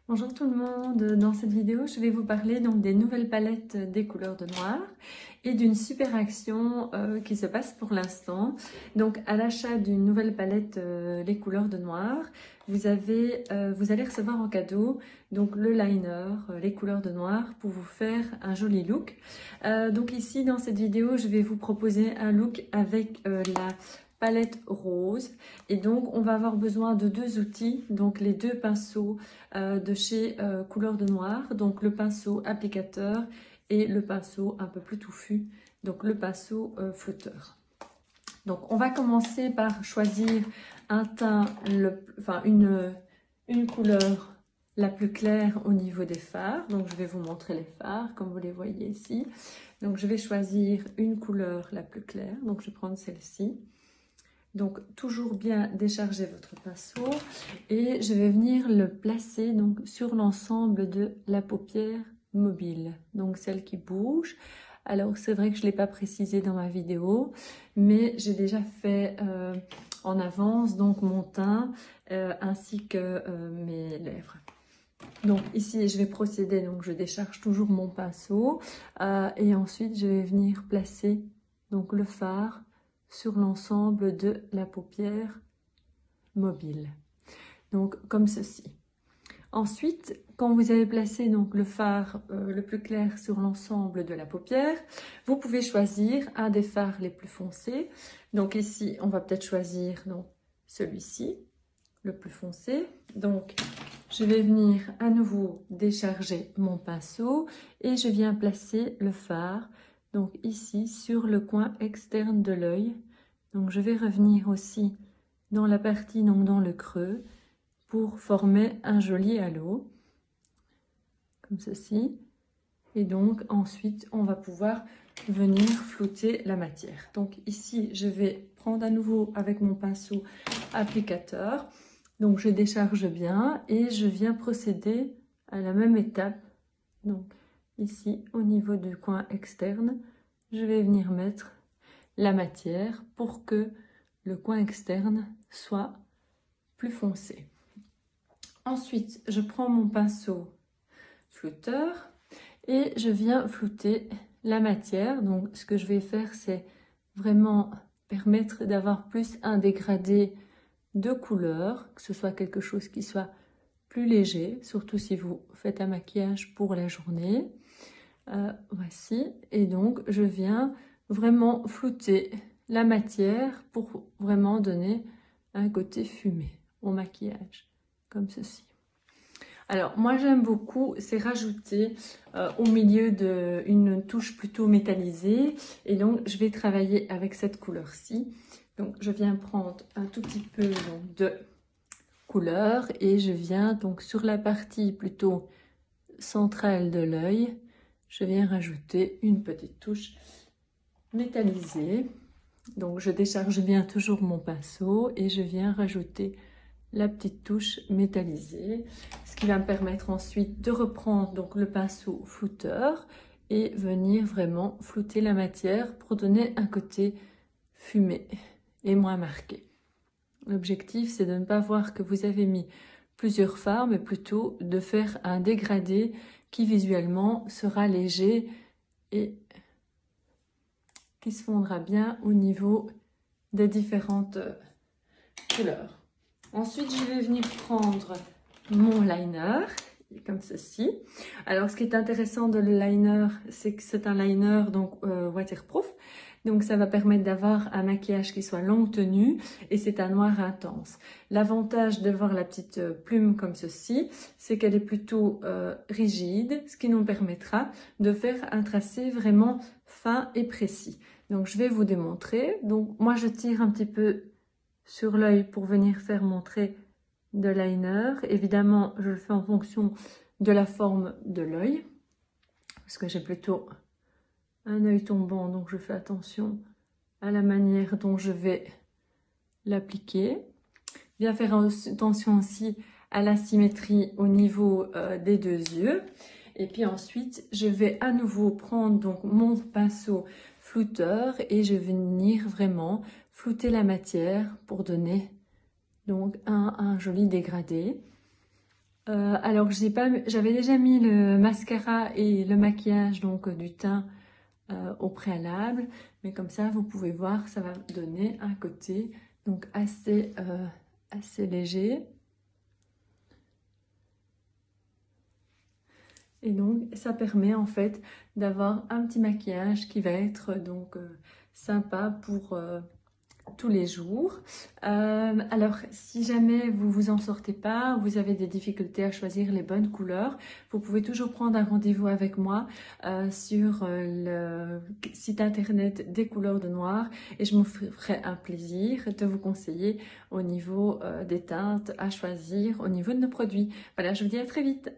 Bonjour tout le monde, dans cette vidéo je vais vous parler donc des nouvelles palettes des couleurs de noir et d'une super action qui se passe pour l'instant. Donc à l'achat d'une nouvelle palette les couleurs de noir, vous allez recevoir en cadeau donc le liner, les couleurs de noir pour vous faire un joli look. Donc ici dans cette vidéo je vais vous proposer un look avec la palette rose et donc on va avoir besoin de deux outils, donc les deux pinceaux de chez Couleur de Noir, donc le pinceau applicateur et le pinceau un peu plus touffu, donc le pinceau flotteur. Donc on va commencer par choisir un teint, une couleur la plus claire au niveau des fards. Donc je vais vous montrer les fards comme vous les voyez ici. Donc je vais choisir une couleur la plus claire, donc je vais prendre celle-ci. Donc toujours bien décharger votre pinceau et je vais venir le placer donc sur l'ensemble de la paupière mobile, donc celle qui bouge. Alors c'est vrai que je ne l'ai pas précisé dans ma vidéo, mais j'ai déjà fait en avance donc mon teint ainsi que mes lèvres. Donc ici je vais procéder, donc je décharge toujours mon pinceau et ensuite je vais venir placer donc le fard sur l'ensemble de la paupière mobile, donc comme ceci. Ensuite, quand vous avez placé donc le fard le plus clair sur l'ensemble de la paupière, vous pouvez choisir un des fards les plus foncés. Donc ici on va peut-être choisir donc celui-ci, le plus foncé. Donc je vais venir à nouveau décharger mon pinceau et je viens placer le fard donc ici sur le coin externe de l'œil. Donc je vais revenir aussi dans la partie, donc dans le creux, pour former un joli halo comme ceci. Et donc ensuite on va pouvoir venir flouter la matière. Donc ici je vais prendre à nouveau avec mon pinceau applicateur. Donc je décharge bien et je viens procéder à la même étape. Donc ici au niveau du coin externe, je vais venir mettre la matière pour que le coin externe soit plus foncé. Ensuite, je prends mon pinceau flouteur et je viens flouter la matière. Donc ce que je vais faire, c'est vraiment permettre d'avoir plus un dégradé de couleur, que ce soit quelque chose qui soit plus léger, surtout si vous faites un maquillage pour la journée. Voici, et donc je viens vraiment flouter la matière pour vraiment donner un côté fumé au maquillage, comme ceci. Alors moi j'aime beaucoup, c'est rajouter au milieu une touche plutôt métallisée, et donc je vais travailler avec cette couleur-ci. Donc je viens prendre un tout petit peu donc, de couleur et je viens donc sur la partie plutôt centrale de l'œil, je viens rajouter une petite touche métallisée. Donc je décharge bien toujours mon pinceau et je viens rajouter la petite touche métallisée, ce qui va me permettre ensuite de reprendre donc le pinceau flouteur et venir vraiment flouter la matière pour donner un côté fumé et moins marqué. L'objectif, c'est de ne pas voir que vous avez mis plusieurs fards, mais plutôt de faire un dégradé qui visuellement sera léger et qui se fondra bien au niveau des différentes couleurs. Ensuite, je vais venir prendre mon liner, comme ceci. Alors, ce qui est intéressant de le liner, c'est que c'est un liner donc waterproof. Donc, ça va permettre d'avoir un maquillage qui soit longue tenue et c'est un noir intense. L'avantage de voir la petite plume comme ceci, c'est qu'elle est plutôt rigide, ce qui nous permettra de faire un tracé vraiment fin et précis. Donc, je vais vous démontrer. Donc, moi, je tire un petit peu sur l'œil pour venir faire mon trait de liner. Évidemment, je le fais en fonction de la forme de l'œil, parce que j'ai plutôt un œil tombant, donc je fais attention à la manière dont je vais l'appliquer. Bien faire attention aussi à la symétrie au niveau des deux yeux. Et puis ensuite, je vais à nouveau prendre donc mon pinceau flouteur et je vais venir vraiment flouter la matière pour donner donc un joli dégradé. Alors j'avais déjà mis le mascara et le maquillage donc du teint au préalable, mais comme ça vous pouvez voir, ça va donner un côté donc assez léger. Et donc ça permet en fait d'avoir un petit maquillage qui va être donc sympa pour tous les jours. Alors, si jamais vous vous en sortez pas, vous avez des difficultés à choisir les bonnes couleurs, vous pouvez toujours prendre un rendez-vous avec moi sur le site internet des couleurs de noir et je me ferai un plaisir de vous conseiller au niveau des teintes à choisir, au niveau de nos produits. Voilà, je vous dis à très vite.